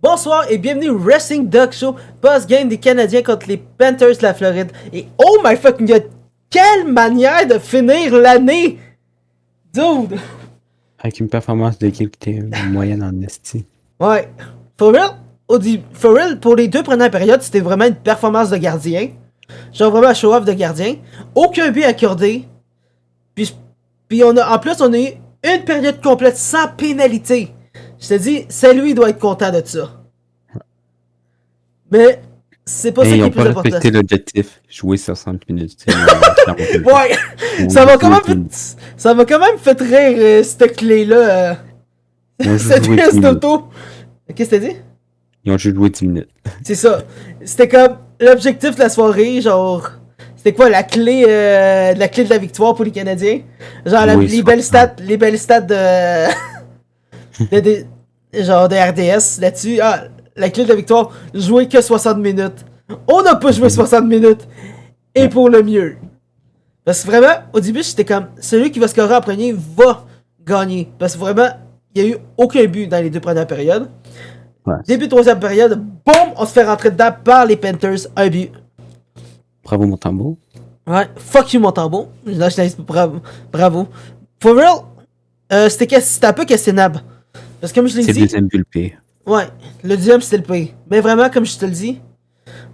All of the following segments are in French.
Bonsoir et bienvenue au Wrestling Duck Show, post-game des Canadiens contre les Panthers de la Floride. Et oh my fucking god, quelle manière de finir l'année! Dude! Avec une performance d'équipe qui était moyenne en esti. Ouais. For real, pour les deux premières périodes, c'était vraiment une performance de gardien. Genre vraiment un show-off de gardien. Aucun but accordé. Puis en plus, on a eu une période complète sans pénalité. Je te dis, c'est lui qui doit être content de ça. Mais c'est pas ça qui est plus important. Ils ont pas respecté l'objectif, jouer 60 minutes. Ouais, ça m'a quand même fait rire cette clé-là. Cette pièce d'auto. Qu'est-ce que t'as dit? Ils ont juste joué 10 minutes. C'est ça. C'était comme l'objectif de la soirée, genre. C'était quoi la clé de la victoire pour les Canadiens? Genre Oui, les belles stats de, genre de RDS là-dessus. Ah, la clé de la victoire, jouer que 60 minutes. On n'a pas joué 60 minutes. Et pour le mieux. Parce que vraiment, au début, j'étais comme, celui qui va scorer en premier va gagner. Parce que vraiment, il n'y a eu aucun but dans les deux premières périodes. Ouais. Début de troisième période, boum, on se fait rentrer dedans par les Panthers, un but. Bravo, Montembeau. Ouais, fuck you, Montembeau. Là, je t'invite, bravo. For real, c'était un peu questionnable. Parce que comme je l'ai dit... C'est le deuxième but le pire. Ouais, le deuxième, c'était le pire. Mais vraiment, comme je te le dis,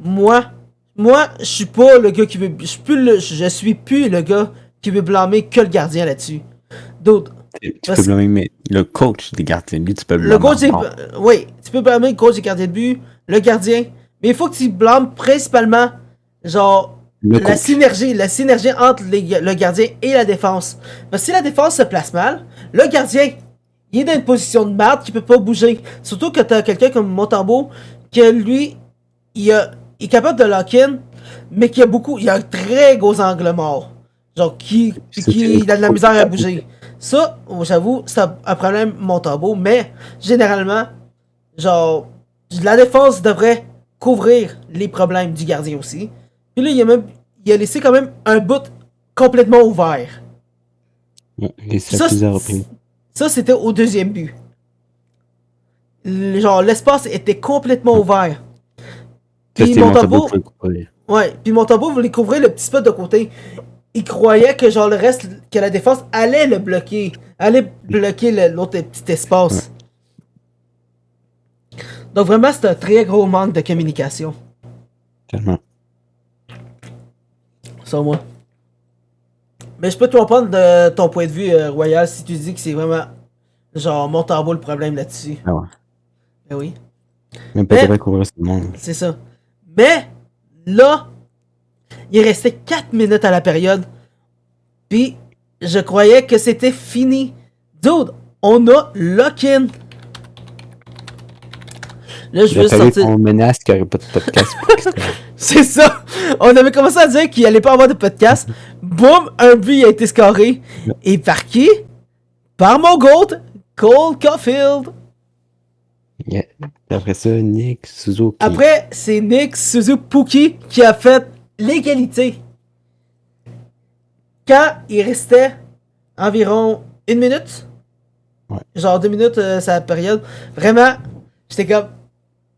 moi, je suis pas le gars qui veut... Je suis plus le gars qui veut blâmer que le gardien là-dessus. D'autres... Tu peux blâmer le coach des gardiens de but, tu peux blâmer. Le coach oui, tu peux blâmer le coach des gardiens de but, le gardien, mais il faut que tu blâmes principalement, genre, la synergie entre le gardien et la défense. Parce que si la défense se place mal, le gardien, il est dans une position de merde qui peut pas bouger. Surtout que t'as quelqu'un comme Montembeau, que lui, il est capable de lock-in, mais il a un très gros angle mort. Genre, qui a de la misère à bouger. Ça, j'avoue, c'est un problème Montembeau, mais généralement, genre, la défense devrait couvrir les problèmes du gardien aussi. Puis là, il a laissé quand même un bout complètement ouvert. Ça, c'était au deuxième but. Genre, l'espace était complètement ouvert. Puis Montembeau voulait couvrir le petit spot de côté. Il croyait que genre que la défense allait le bloquer. Allait bloquer l'autre petit espace. Ouais. Donc vraiment, c'est un très gros manque de communication. Tellement. Ça, moi. Mais je peux te comprendre de ton point de vue, Royal, si tu dis que c'est vraiment genre Montembeau le problème là-dessus. Ah ouais. Ben oui. Même pas capable de couvrir ce monde. C'est ça. Mais, là, il restait 4 minutes à la période. Puis, je croyais que c'était fini. Dude, on a lock-in. Là, je veux sortir... On menace qu'il n'y aurait pas de podcast. C'est ça. On avait commencé à dire qu'il allait pas avoir de podcast. Boum, un but a été scoré. Et par qui? Par mon GOAT, Cole Caulfield. Yeah. Après ça, Nick Suzuki. Après, c'est Nick Suzuki qui a fait l'égalité. Quand il restait environ 1 minute, ouais. Genre 2 minutes, c'est la période, vraiment, j'étais comme,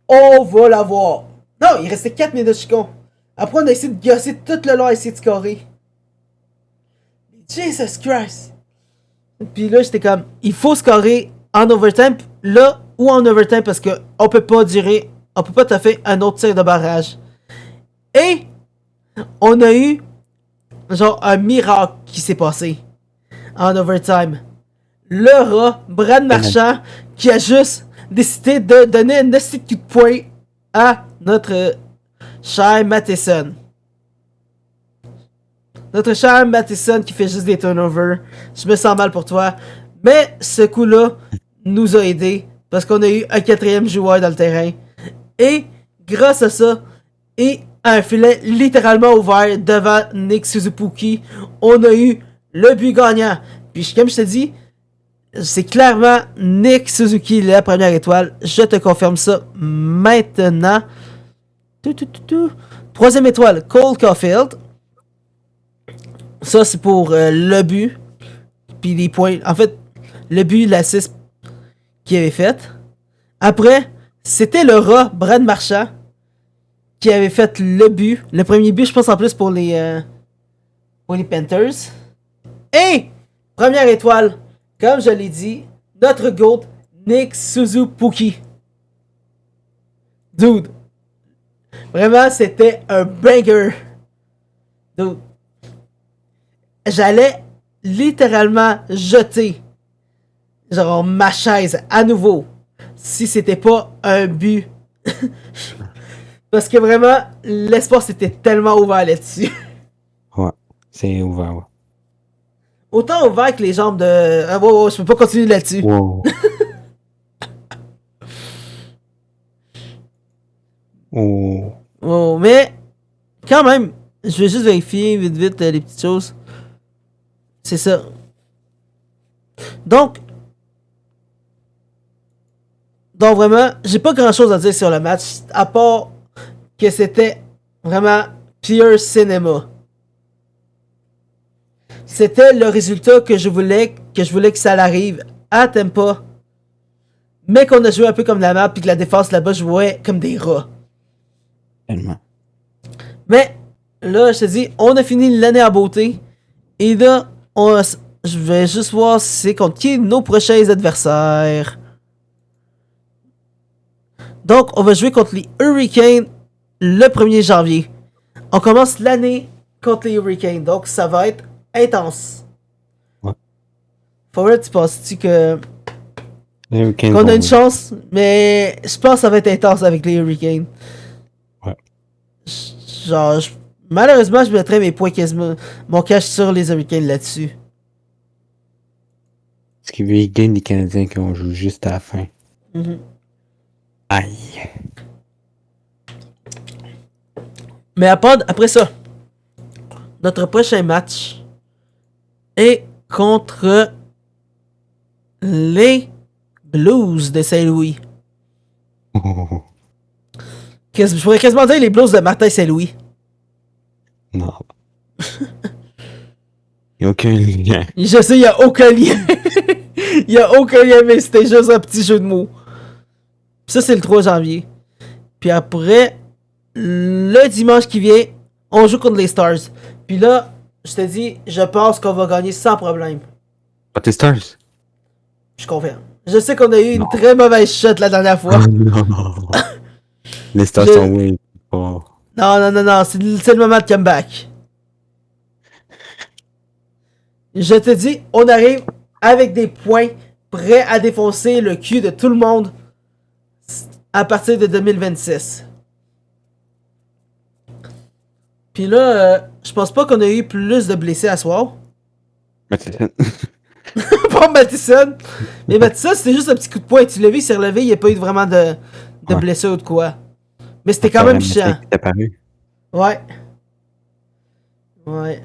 on va l'avoir. Non, il restait 4 minutes, je suis con. Après, on a essayé de gosser tout le long à essayer de scorer. Jesus Christ. Puis là, j'étais comme, il faut scorer en overtime, là ou en overtime, parce que on peut pas te faire un autre tir de barrage. Et, on a eu genre un miracle qui s'est passé en overtime. Le rat, Brad Marchand, qui a juste décidé de donner un petit coup de poing à notre cher Matheson. Notre cher Matheson qui fait juste des turnovers. Je me sens mal pour toi. Mais ce coup-là nous a aidés parce qu'on a eu un 4e joueur dans le terrain. Et grâce à ça, et un filet littéralement ouvert devant Nick Suzuki, on a eu le but gagnant. Puis comme je te dis, c'est clairement Nick Suzuki la première étoile. Je te confirme ça maintenant. Troisième étoile, Cole Caulfield. Ça, c'est pour le but. Puis les points. En fait, le but, l'assist qu'il avait fait. Après, c'était le rat, Brad Marchand, qui avait fait le but. Le premier but, je pense en plus pour les Panthers. Et, première étoile, comme je l'ai dit, notre GOAT, Nick Suzuki. Dude. Vraiment, c'était un banger. Dude. J'allais littéralement jeter genre ma chaise à nouveau si c'était pas un but. Parce que vraiment, l'espace était tellement ouvert là-dessus. Ouais, c'est ouvert, ouais. Autant ouvert que les jambes de... Ah, wow, je peux pas continuer là-dessus. Wow. Oh. Oh, mais quand même, je vais juste vérifier vite vite les petites choses. C'est ça. Donc vraiment, j'ai pas grand chose à dire sur le match, à part que c'était vraiment pure cinéma. C'était le résultat que je voulais que ça arrive à Tampa, mais qu'on a joué un peu comme la map, puis que la défense là-bas jouait comme des rats. Tellement. Mais là, je te dis, on a fini l'année en beauté, et là, je vais juste voir c'est contre qui nos prochains adversaires. Donc, on va jouer contre les Hurricanes le 1er janvier. On commence l'année contre les Hurricanes, donc ça va être intense. Ouais. Forward, tu penses-tu que qu'on a une chance, mais je pense que ça va être intense avec les Hurricanes. Ouais. Genre, malheureusement, je mettrais mes points quasiment, mon cash sur les Hurricanes là-dessus. Ce qui veut gagner des Canadiens qu'on joue juste à la fin. Mm-hmm. Aïe. Mais après ça, notre prochain match est contre les Blues de Saint-Louis. Oh. Je pourrais quasiment dire les Blues de Martin Saint-Louis. Non. Il n'y a aucun lien. Je sais, il n'y a aucun lien. Il n'y a aucun lien, mais c'était juste un petit jeu de mots. Ça, c'est le 3 janvier. Puis après, le dimanche qui vient, on joue contre les Stars. Puis là, je te dis, je pense qu'on va gagner sans problème. Pas tes Stars? Je confirme. Je sais qu'on a eu une très mauvaise shot la dernière fois. Non. Les Stars sont win. Oh. Non, c'est le moment de comeback. Je te dis, on arrive avec des points prêts à défoncer le cul de tout le monde à partir de 2026. Puis là, je pense pas qu'on a eu plus de blessés à soir. Mathison. Pas Mathison. Mais Mathison, c'était juste un petit coup de poing. Tu l'as vu, il s'est relevé, il n'y a pas eu vraiment de blessure ou de quoi. Mais c'était quand même chiant. Ouais. Ouais.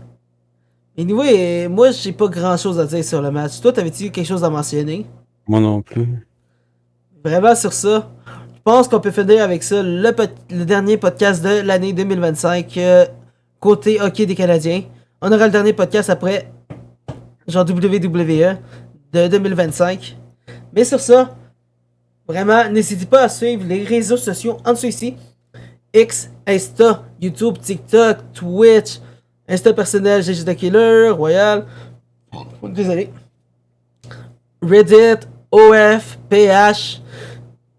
Anyway, moi, j'ai pas grand chose à dire sur le match. Toi, t'avais-tu quelque chose à mentionner? Moi non plus. Vraiment sur ça. Je pense qu'on peut finir avec ça le dernier podcast de l'année 2025 côté hockey des Canadiens. On aura le dernier podcast après, genre WWE de 2025. Mais sur ça, vraiment, n'hésitez pas à suivre les réseaux sociaux en dessous ici. X, Insta, YouTube, TikTok, Twitch, Insta personnel, GG The Killer, Royal. Désolé. Reddit, OF, PH.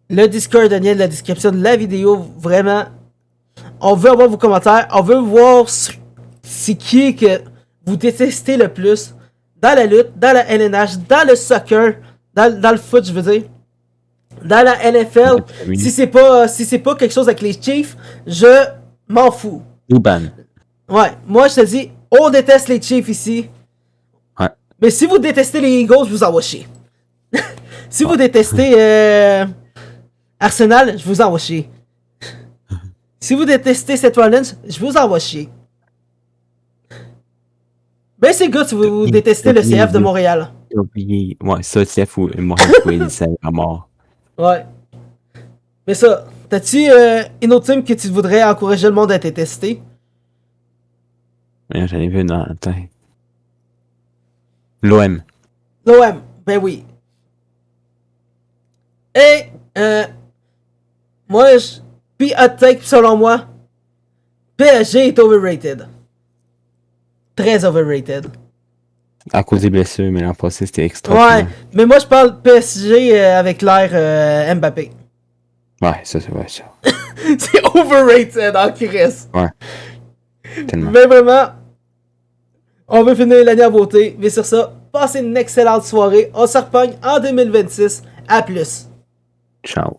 Le Discord, Daniel, la description de la vidéo. Vraiment, on veut avoir vos commentaires. On veut voir c'est qui que vous détestez le plus dans la lutte, dans la LNH, dans le soccer, dans le foot, je veux dire. Dans la NFL, oui. si c'est pas quelque chose avec les Chiefs, je m'en fous. Ou ban. Ouais, moi je te dis, on déteste les Chiefs ici. Ouais. Mais si vous détestez les Eagles, je vous envoie chier. Si vous détestez Arsenal, je vous envoie chier. Si vous détestez Seth Rollins, je vous envoie chier. Ben c'est good si vous détestez le CF de Montréal. Ouais, ça, CF ou Montréal, c'est à mort. Ouais. Mais ça, t'as-tu une autre team que tu voudrais encourager le monde à détester? J'en ai vu une dans le temps. L'OM. L'OM, ben oui. Et Moi, puis hot take, selon moi, PSG est overrated. Très overrated. À cause des blessures, mais l'an passé, c'était extra. Ouais, mais moi, je parle PSG avec l'air Mbappé. Ouais, ça, c'est vrai, ça. C'est overrated en Chris. Ouais. Tellement. Mais vraiment, on veut finir l'année à beauté. Mais sur ça, passez une excellente soirée. On se repogne en 2026. À plus. Ciao.